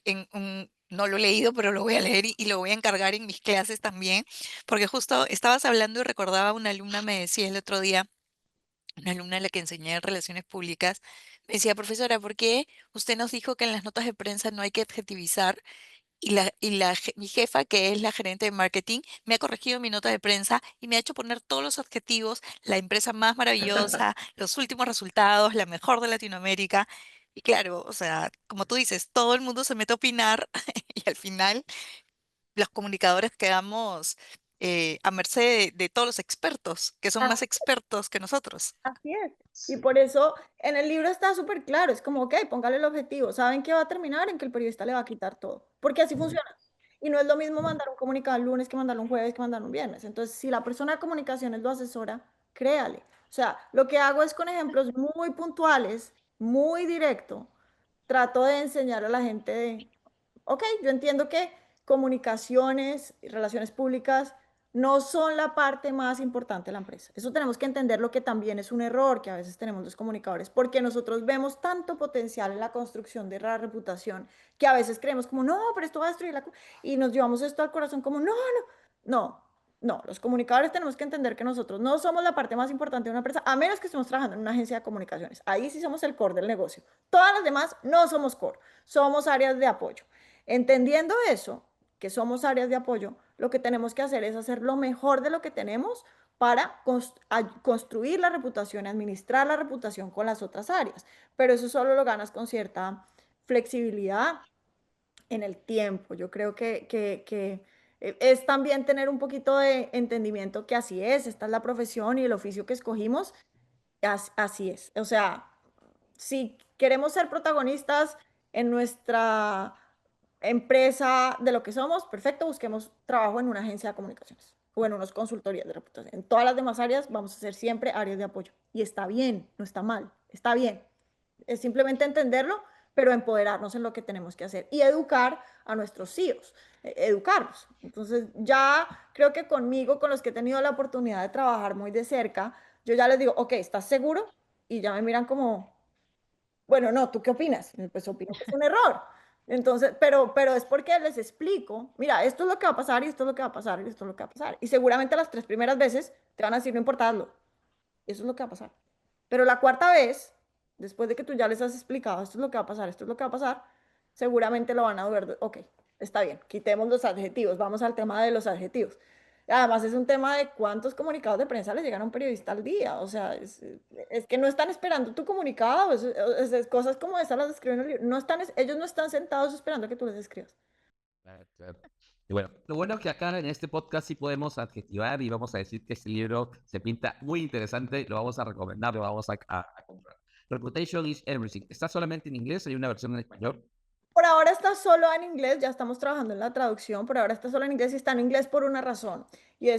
no lo he leído, pero lo voy a leer y lo voy a encargar en mis clases también, porque justo estabas hablando y recordaba una alumna me decía el otro día, una alumna a la que enseñé en relaciones públicas, me decía, profesora, ¿por qué usted nos dijo que en las notas de prensa no hay que adjetivizar? Mi jefa, que es la gerente de marketing, me ha corregido mi nota de prensa y me ha hecho poner todos los adjetivos, la empresa más maravillosa, los últimos resultados, la mejor de Latinoamérica. Y claro, o sea, como tú dices, todo el mundo se mete a opinar y al final los comunicadores quedamos a merced de todos los expertos, que son más Así expertos que nosotros. Así es. Y por eso en el libro está súper claro, es como, ok, póngale el objetivo, ¿saben qué va a terminar? En que el periodista le va a quitar todo, porque así funciona. Y no es lo mismo mandar un comunicado el lunes que mandarlo un jueves que mandarlo un viernes. Entonces, si la persona de comunicaciones lo asesora, créale. O sea, lo que hago es con ejemplos muy puntuales, muy directo, trato de enseñar a la gente de, ok, yo entiendo que comunicaciones y relaciones públicas no son la parte más importante de la empresa. Eso tenemos que entender lo que también es un error que a veces tenemos los comunicadores, porque nosotros vemos tanto potencial en la construcción de la reputación que a veces creemos como, no, pero esto va a destruir y nos llevamos esto al corazón como, no, no, los comunicadores tenemos que entender que nosotros no somos la parte más importante de una empresa, a menos que estemos trabajando en una agencia de comunicaciones. Ahí sí somos el core del negocio. Todas las demás no somos core, somos áreas de apoyo. Entendiendo eso, que somos áreas de apoyo, lo que tenemos que hacer es hacer lo mejor de lo que tenemos para construir la reputación y administrar la reputación con las otras áreas. Pero eso solo lo ganas con cierta flexibilidad en el tiempo. Yo creo que es también tener un poquito de entendimiento que así es, esta es la profesión y el oficio que escogimos, así es. O sea, si queremos ser protagonistas en nuestra empresa de lo que somos, perfecto, busquemos trabajo en una agencia de comunicaciones o en unas consultorías de reputación. En todas las demás áreas vamos a ser siempre áreas de apoyo. Y está bien, no está mal, está bien. Es simplemente entenderlo, pero empoderarnos en lo que tenemos que hacer y educar a nuestros CEOs, educarlos. Entonces, ya creo que conmigo, con los que he tenido la oportunidad de trabajar muy de cerca, yo ya les digo, ok, ¿estás seguro? Y ya me miran como, bueno, no, ¿tú qué opinas? Pues opino que es un error. Entonces, pero es porque les explico, mira, esto es lo que va a pasar y esto es lo que va a pasar y esto es lo que va a pasar. Y seguramente las 3 primeras veces te van a decir, no importa, hazlo. Eso es lo que va a pasar. Pero la cuarta vez, después de que tú ya les has explicado, esto es lo que va a pasar, esto es lo que va a pasar, seguramente lo van a ver, ok, está bien, quitemos los adjetivos, vamos al tema de los adjetivos. Además, es un tema de cuántos comunicados de prensa le llegan a un periodista al día. O sea, es que no están esperando tu comunicado. Cosas como esas las escriben en el libro. No están, ellos no están sentados esperando a que tú les escribas. Claro, claro. Y bueno, lo bueno es que acá en este podcast sí podemos adjetivar y vamos a decir que este libro se pinta muy interesante, lo vamos a recomendar, lo vamos a comprar. Reputation is Everything. ¿Está solamente en inglés? ¿Hay una versión en español? Por ahora está solo en inglés, ya estamos trabajando en la traducción, por ahora está solo en inglés y está en inglés por una razón, y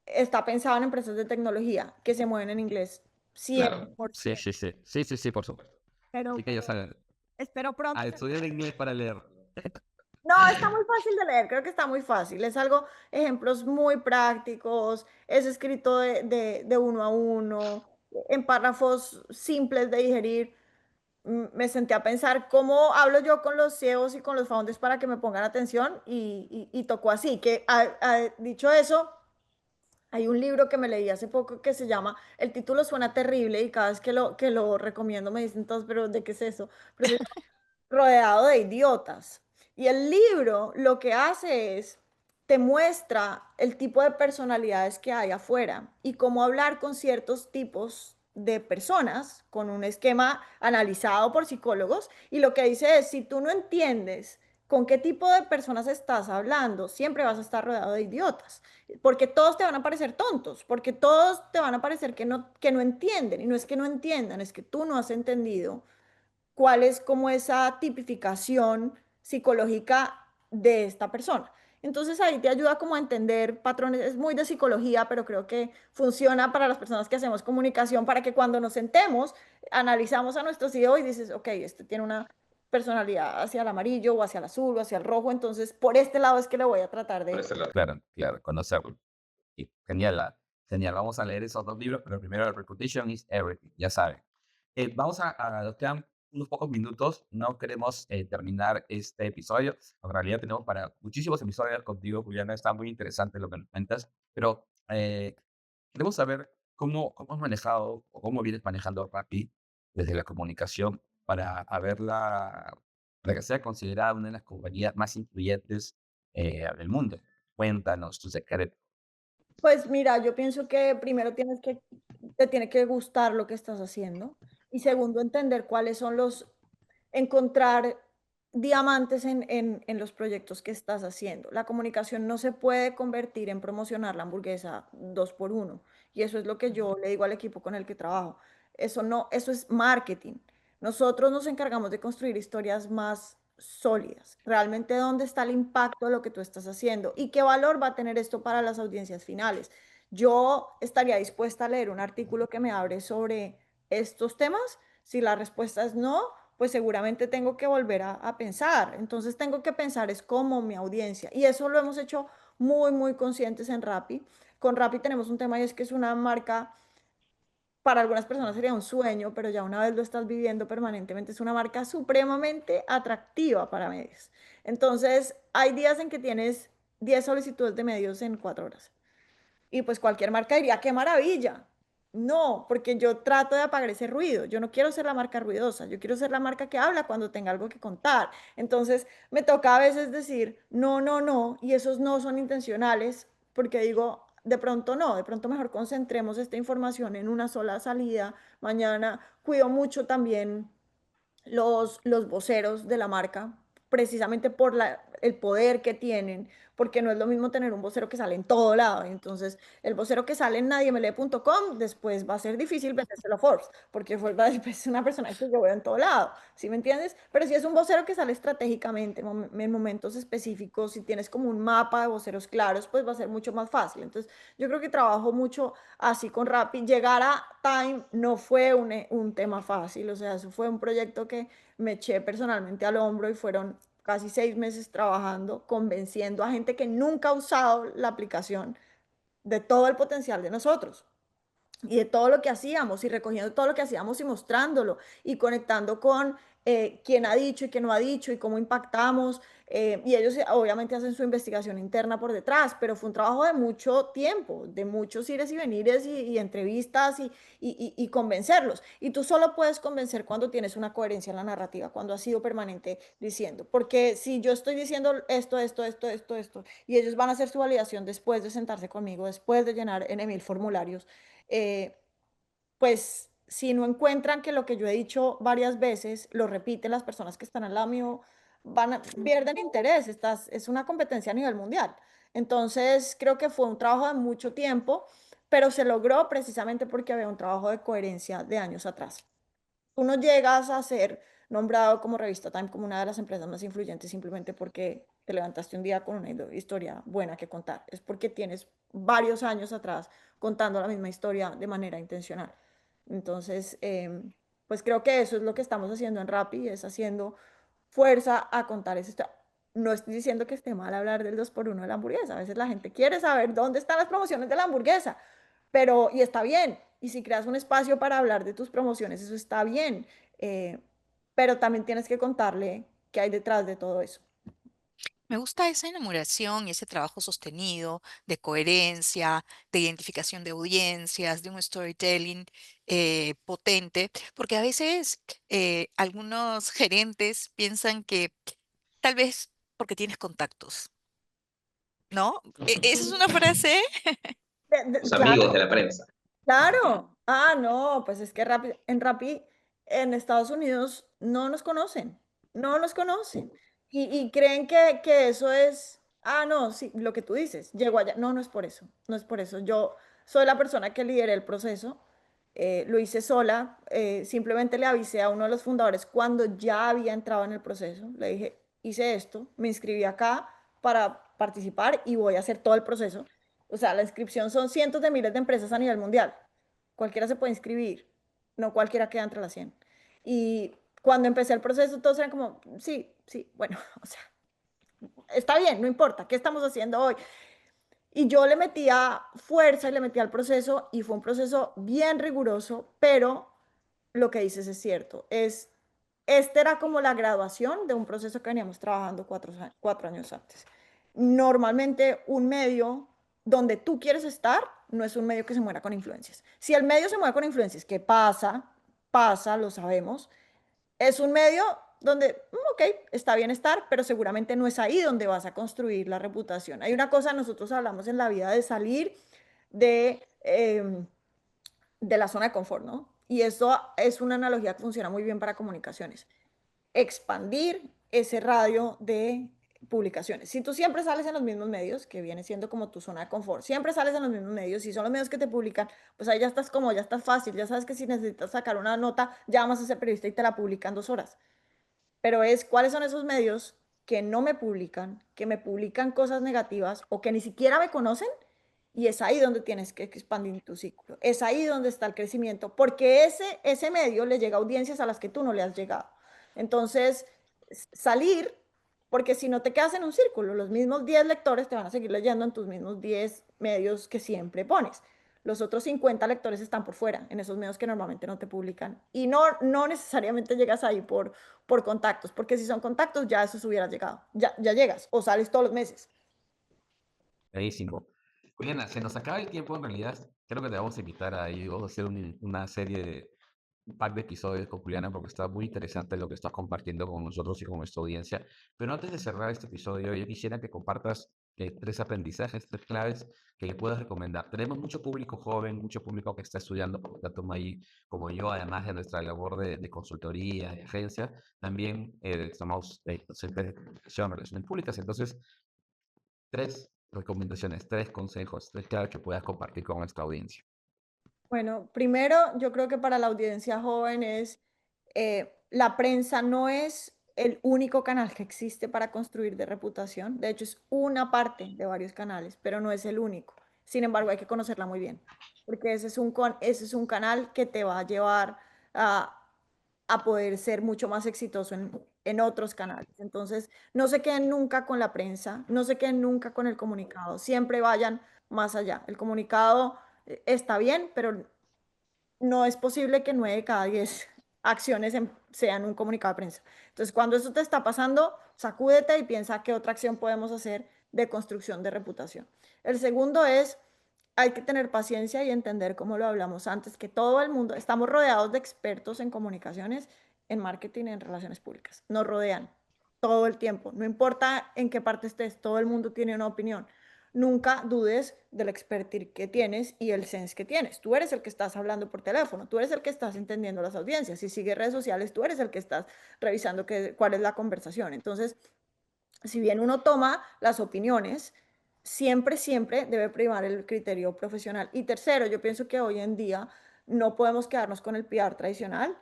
está pensado en empresas de tecnología que se mueven en inglés Claro. 100%. Sí, sí, sí. Sí, sí, sí, por supuesto. Pero Así que ya saben, espero pronto. a estudiar inglés para leer. No, está muy fácil de leer, creo que está muy fácil. Es algo, ejemplos muy prácticos, es escrito de uno a uno, en párrafos simples de digerir. Me senté a pensar cómo hablo yo con los CEOs y con los founders para que me pongan atención y tocó así, que dicho eso, hay un libro que me leí hace poco que se llama, el título suena terrible y cada vez que lo recomiendo me dicen todos, pero ¿de qué es eso? Pero rodeado de idiotas. Y el libro lo que hace es, te muestra el tipo de personalidades que hay afuera y cómo hablar con ciertos tipos de personas con un esquema analizado por psicólogos. Y lo que dice es, si tú no entiendes con qué tipo de personas estás hablando, siempre vas a estar rodeado de idiotas, porque todos te van a parecer tontos, porque todos te van a parecer que no entienden. Y no es que no entiendan, es que tú no has entendido cuál es como esa tipificación psicológica de esta persona. Entonces ahí te ayuda como a entender patrones, es muy de psicología, pero creo que funciona para las personas que hacemos comunicación, para que cuando nos sentemos, analizamos a nuestro CEO y dices, ok, este tiene una personalidad hacia el amarillo o hacia el azul o hacia el rojo, entonces por este lado es que le voy a tratar Por de... ese lado. Claro, claro, conocerlo. Y genial, genial. Vamos a leer esos dos libros, pero primero Reputation is Everything, ya saben. Vamos nos quedan unos pocos minutos, no queremos terminar este episodio. En realidad tenemos para muchísimos episodios contigo, Juliana, está muy interesante lo que nos cuentas, pero queremos saber cómo has manejado o cómo vienes manejando Rappi desde la comunicación para que sea considerada una de las compañías más influyentes del mundo. Cuéntanos tu secreto. Pues mira, yo pienso que primero te tiene que gustar lo que estás haciendo y segundo, entender cuáles son encontrar diamantes en los proyectos que estás haciendo. La comunicación no se puede convertir en promocionar la hamburguesa dos por uno. Y eso es lo que yo le digo al equipo con el que trabajo. Eso no, eso es marketing. Nosotros nos encargamos de construir historias más sólidas. Realmente, ¿dónde está el impacto de lo que tú estás haciendo? ¿Y qué valor va a tener esto para las audiencias finales? Yo estaría dispuesta a leer un artículo que me hable sobre estos temas. Si la respuesta es no, pues seguramente tengo que volver a pensar. Entonces tengo que pensar es como mi audiencia. Y eso lo hemos hecho muy, muy conscientes en Rappi. Con Rappi tenemos un tema y es que es una marca, para algunas personas sería un sueño, pero ya una vez lo estás viviendo permanentemente, es una marca supremamente atractiva para medios. Entonces, hay días en que tienes 10 solicitudes de medios en 4 horas. Y pues cualquier marca diría, qué maravilla. No, porque yo trato de apagar ese ruido. Yo no quiero ser la marca ruidosa, yo quiero ser la marca que habla cuando tenga algo que contar. Entonces me toca a veces decir, no, no, no, y esos no son intencionales, porque digo, de pronto no, de pronto mejor concentremos esta información en una sola salida. Mañana cuido mucho también los voceros de la marca, precisamente por el poder que tienen, porque no es lo mismo tener un vocero que sale en todo lado. Entonces, el vocero que sale en nadiemelee.com, después va a ser difícil vendérselo a Forbes, porque Forbes va a decir, "Pues, es una persona que yo veo en todo lado, ¿sí me entiendes? Pero si es un vocero que sale estratégicamente en momentos específicos, si tienes como un mapa de voceros claros, pues va a ser mucho más fácil. Entonces, yo creo que trabajo mucho así con Rappi. Llegar a Time no fue un tema fácil, o sea, eso fue un proyecto que me eché personalmente al hombro y fueron casi 6 meses trabajando, convenciendo a gente que nunca ha usado la aplicación de todo el potencial de nosotros y de todo lo que hacíamos y recogiendo todo lo que hacíamos y mostrándolo y conectando con quién ha dicho y quién no ha dicho y cómo impactamos. Y ellos obviamente hacen su investigación interna por detrás, pero fue un trabajo de mucho tiempo, de muchos ires y venires y entrevistas y convencerlos. Y tú solo puedes convencer cuando tienes una coherencia en la narrativa, cuando has sido permanente diciendo. Porque si yo estoy diciendo esto, y ellos van a hacer su validación después de sentarse conmigo, después de llenar en 1000 formularios, eh, pues si no encuentran que lo que yo he dicho varias veces lo repiten las personas que están al lado mío, pierden interés. Es una competencia a nivel mundial. Entonces, creo que fue un trabajo de mucho tiempo, pero se logró precisamente porque había un trabajo de coherencia de años atrás. Tú no llegas a ser nombrado como Revista Time como una de las empresas más influyentes simplemente porque te levantaste un día con una historia buena que contar. Es porque tienes varios años atrás contando la misma historia de manera intencional. Entonces, pues creo que eso es lo que estamos haciendo en Rappi, es haciendo fuerza a contar esa historia. No estoy diciendo que esté mal hablar del 2x1 de la hamburguesa. A veces la gente quiere saber dónde están las promociones de la hamburguesa, pero, y está bien. Y si creas un espacio para hablar de tus promociones, eso está bien. eh, pero también tienes que contarle qué hay detrás de todo eso. Me gusta esa enamoración y ese trabajo sostenido de coherencia, de identificación de audiencias, de un storytelling potente, porque a veces algunos gerentes piensan que tal vez porque tienes contactos, ¿no? Esa es una frase. Los amigos de Claro, la prensa. claro. Ah, no, pues es que en Rappi, en Estados Unidos, no nos conocen, no nos conocen. Y creen que eso es, ah, no, sí, lo que tú dices, llego allá. No, no es por eso, no es por eso. Yo soy la persona que lideré el proceso, lo hice sola, simplemente le avisé a uno de los fundadores cuando ya había entrado en el proceso. Le dije, hice esto, me inscribí acá para participar y voy a hacer todo el proceso. O sea, la inscripción son cientos de miles de empresas a nivel mundial. Cualquiera se puede inscribir, no cualquiera queda entre las 100. Y cuando empecé el proceso, todos eran como, sí, sí, bueno, o sea, está bien, no importa, ¿qué estamos haciendo hoy? Y yo le metía fuerza y le metía al proceso y fue un proceso bien riguroso, pero lo que dices es cierto. Este era como la graduación de un proceso que veníamos trabajando 4 años antes. Normalmente un medio donde tú quieres estar no es un medio que se muera con influencias. Si el medio se mueve con influencias, que pasa, lo sabemos, es un medio donde, ok, está bien estar, pero seguramente no es ahí donde vas a construir la reputación. Hay una cosa, nosotros hablamos en la vida de salir de la zona de confort, ¿no? Y eso es una analogía que funciona muy bien para comunicaciones. Expandir ese radio de publicaciones. Si tú siempre sales en los mismos medios, que viene siendo como tu zona de confort, siempre sales en los mismos medios, si son los medios que te publican, pues ahí ya estás como, ya estás fácil, ya sabes que si necesitas sacar una nota, llamas a ese periodista y te la publican 2 horas. Pero es cuáles son esos medios que no me publican, que me publican cosas negativas o que ni siquiera me conocen, y es ahí donde tienes que expandir tu círculo. Es ahí donde está el crecimiento, porque ese medio le llega a audiencias a las que tú no le has llegado. Entonces, salir, porque si no te quedas en un círculo, los mismos 10 lectores te van a seguir leyendo en tus mismos 10 medios que siempre pones. Los otros 50 lectores están por fuera, en esos medios que normalmente no te publican. Y no necesariamente llegas ahí por contactos, porque si son contactos, ya eso hubieras llegado. Ya llegas o sales todos los meses. Buenísimo. Juliana, se nos acaba el tiempo en realidad. Creo que te vamos a invitar a ir, vamos a hacer una serie de un par de episodios con Juliana porque está muy interesante lo que estás compartiendo con nosotros y con nuestra audiencia. Pero antes de cerrar este episodio, yo quisiera que compartas 3 aprendizajes, 3 claves que le puedas recomendar. Tenemos mucho público joven, mucho público que está estudiando, por lo tanto, ahí, como yo, además de nuestra labor de consultoría, de agencia, también somos docentes de comunicación, relaciones públicas. Entonces, 3 recomendaciones, 3 consejos, 3 claves que puedas compartir con nuestra audiencia. Bueno, primero, yo creo que para la audiencia joven es, la prensa no es el único canal que existe para construir de reputación. De hecho, es una parte de varios canales, pero no es el único. Sin embargo, hay que conocerla muy bien, porque ese es un canal que te va a llevar a poder ser mucho más exitoso en otros canales. Entonces, no se queden nunca con la prensa, no se queden nunca con el comunicado, siempre vayan más allá. El comunicado está bien, pero no es posible que 9 de cada 10 acciones sean un comunicado de prensa. Entonces, cuando eso te está pasando, sacúdete y piensa qué otra acción podemos hacer de construcción de reputación. El segundo es, hay que tener paciencia y entender, como lo hablamos antes, que todo el mundo, estamos rodeados de expertos en comunicaciones, en marketing, en relaciones públicas. Nos rodean todo el tiempo. No importa en qué parte estés, todo el mundo tiene una opinión. Nunca dudes del expertise que tienes y el sense que tienes. Tú eres el que estás hablando por teléfono, tú eres el que estás entendiendo las audiencias. Si sigues redes sociales, tú eres el que estás revisando cuál es la conversación. Entonces, si bien uno toma las opiniones, siempre debe primar el criterio profesional. Y tercero, yo pienso que hoy en día no podemos quedarnos con el PR tradicional.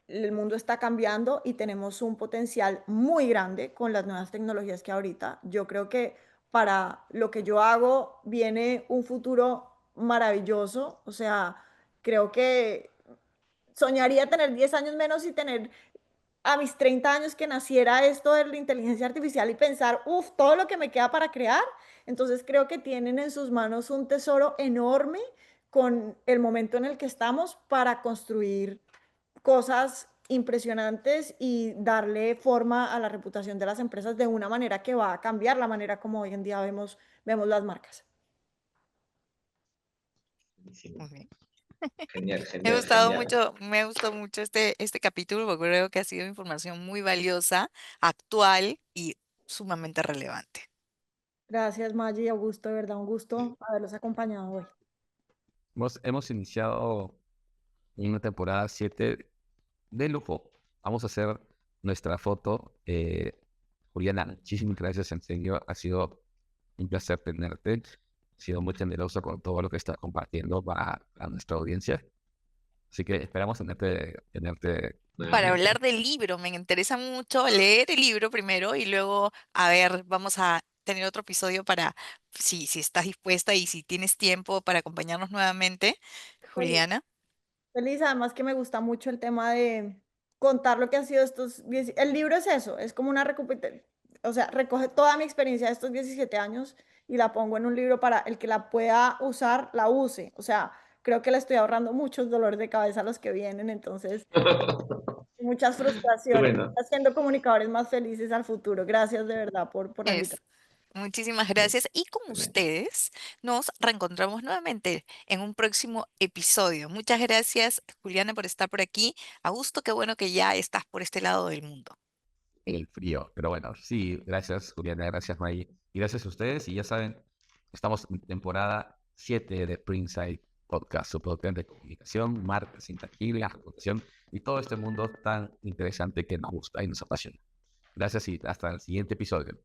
El mundo está cambiando y tenemos un potencial muy grande con las nuevas tecnologías que ahorita. Yo creo que para lo que yo hago viene un futuro maravilloso. O sea, creo que soñaría tener 10 años menos y tener a mis 30 años que naciera esto de la inteligencia artificial y pensar, uff, todo lo que me queda para crear. Entonces creo que tienen en sus manos un tesoro enorme con el momento en el que estamos para construir cosas impresionantes y darle forma a la reputación de las empresas de una manera que va a cambiar la manera como hoy en día vemos las marcas. Buenísimo. Muy bien. Genial, Me ha genial, gustado genial. mucho, me ha gustado mucho este capítulo porque creo que ha sido información muy valiosa, actual y sumamente relevante. Gracias, Maggi y Augusto, de verdad, un gusto haberlos acompañado hoy. Hemos iniciado una temporada 7 de lujo. Vamos a hacer nuestra foto. Juliana, muchísimas gracias, en serio. Ha sido un placer tenerte. Ha sido muy generoso con todo lo que estás compartiendo para nuestra audiencia. Así que esperamos tenerte. Para Nuevamente. hablar del libro, me interesa mucho leer el libro primero y luego, a ver, vamos a tener otro episodio para, si estás dispuesta y si tienes tiempo para acompañarnos nuevamente, Feliz. Juliana. Feliz, además que me gusta mucho el tema de contar lo que han sido El libro es eso, es como una recuperación, o sea, recoge toda mi experiencia de estos 17 años y la pongo en un libro para el que la pueda usar, la use. O sea, creo que le estoy ahorrando muchos dolores de cabeza a los que vienen, entonces, muchas Qué frustraciones, bueno. haciendo comunicadores más felices al futuro. Gracias de verdad por la Es. invitación. Muchísimas gracias. Y con Excelente. ustedes nos reencontramos nuevamente en un próximo episodio. Muchas gracias, Juliana, por estar por aquí. Augusto, qué bueno que ya estás por este lado del mundo. El frío. Pero bueno, sí, gracias Juliana, gracias May. Y gracias a ustedes. Y ya saben, estamos en temporada 7 de Springside Podcast, su podcast de comunicación, marketing intangible, reputación y todo este mundo tan interesante que nos gusta y nos apasiona. Gracias y hasta el siguiente episodio.